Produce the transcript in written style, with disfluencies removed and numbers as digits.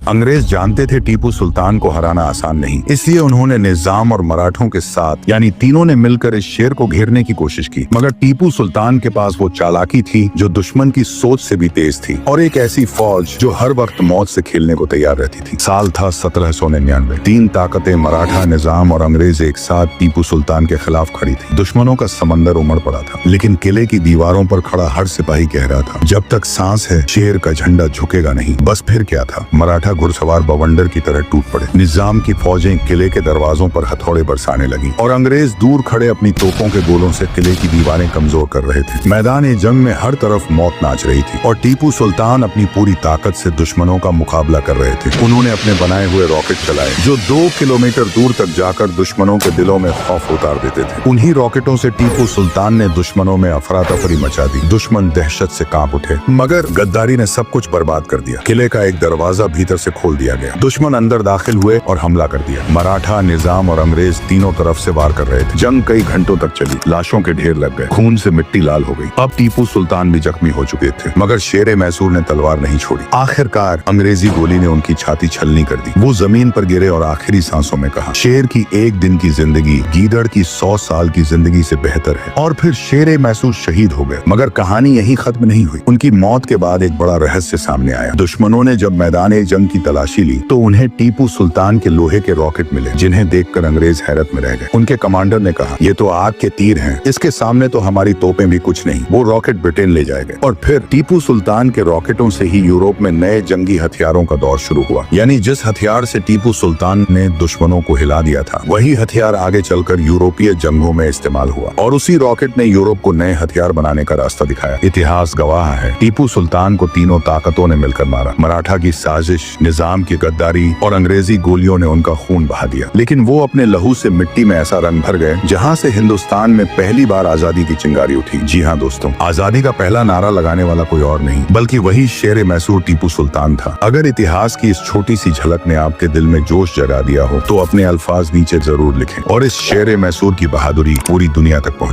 अंग्रेज जानते थे टीपू सुल्तान को हराना आसान नहीं, इसलिए उन्होंने निजाम और मराठों के साथ यानी तीनों ने मिलकर इस शेर को घेरने की कोशिश की। मगर टीपू सुल्तान के पास वो चालाकी थी जो दुश्मन की सोच से भी तेज थी, और एक ऐसी फौज जो हर वक्त मौत से खेलने को तैयार रहती थी। साल था 1799। तीन ताकतें मराठा, निजाम और अंग्रेज एक साथ टीपू सुल्तान के खिलाफ खड़ी थी। दुश्मनों का समंदर उमड़ पड़ा था, लेकिन किले की दीवारों पर खड़ा हर सिपाही कह रहा था, जब तक सांस है शेर का झंडा झुकेगा नहीं। बस फिर क्या था, मराठा घुड़सवार बवंडर की तरह टूट पड़े। निजाम की फौजें किले के दरवाजों पर हथौड़े बरसाने लगी और अंग्रेज दूर खड़े अपनी तोपों के गोलों से किले की दीवारें कमजोर कर रहे थे। मैदान जंग में हर तरफ मौत नाच रही थी और टीपू सुल्तान अपनी पूरी ताकत से दुश्मनों का मुकाबला कर रहे थे। उन्होंने अपने बनाए हुए रॉकेट चलाए जो 2 किलोमीटर दूर तक जाकर दुश्मनों के दिलों में खौफ उतार देते थे। उन्हीं रॉकेटों से टीपू सुल्तान ने दुश्मनों में अफरा तफरी मचा दी। दुश्मन दहशत से कांप उठे, मगर गद्दारी ने सब कुछ बर्बाद कर दिया। किले का एक दरवाजा भीतर से खोल दिया गया। दुश्मन अंदर दाखिल हुए और हमला कर दिया। मराठा, निजाम और अंग्रेज तीनों तरफ से वार कर रहे थे। जंग कई घंटों तक चली। लाशों के ढेर लग गए, खून से मिट्टी लाल हो गई। अब टीपू सुल्तान भी जख्मी हो चुके थे, मगर शेर मैसूर ने तलवार नहीं छोड़ी। आखिरकार अंग्रेजी गोली ने उनकी छाती छलनी कर दी। वो जमीन पर गिरे और आखिरी सांसों में कहा, शेर की एक दिन की जिंदगी गीदड़ की 100 साल की जिंदगी से बेहतर है। और फिर शेर मैसूर शहीद हो गए। मगर कहानी यही खत्म नहीं हुई। उनकी मौत के बाद एक बड़ा रहस्य सामने आया। दुश्मनों ने जब मैदान जंग की तलाशी ली तो उन्हें टीपू सुल्तान के लोहे के रॉकेट मिले, जिन्हें देखकर अंग्रेज हैरत में रह गए। उनके कमांडर ने कहा, ये तो आग के तीर हैं, इसके सामने तो हमारी तोपें भी कुछ नहीं। वो रॉकेट ब्रिटेन ले जाएंगे। और फिर टीपू सुल्तान के रॉकेटों से ही यूरोप में नए जंगी हथियारों का दौर शुरू हुआ। यानी जिस हथियार से टीपू सुल्तान ने दुश्मनों को हिला दिया था, वही हथियार आगे चलकर यूरोपीय जंगों में इस्तेमाल हुआ। और उसी रॉकेट ने यूरोप को नए हथियार बनाने का रास्ता दिखाया। इतिहास गवाह है, टीपू सुल्तान को तीनों ताकतों ने मिलकर मारा। मराठा की साजिश, निजाम की गद्दारी और अंग्रेजी गोलियों ने उनका खून बहा दिया। लेकिन वो अपने लहू से मिट्टी में ऐसा रंग भर गए जहां से हिंदुस्तान में पहली बार आजादी की चिंगारी उठी। जी हाँ दोस्तों, आजादी का पहला नारा लगाने वाला कोई और नहीं बल्कि वही शेर मैसूर टीपू सुल्तान था। अगर इतिहास की इस छोटी सी झलक ने आपके दिल में जोश जगा दिया हो तो अपने अल्फाज नीचे जरूर लिखें और इस शेर मैसूर की बहादुरी पूरी दुनिया तक पहुंचे।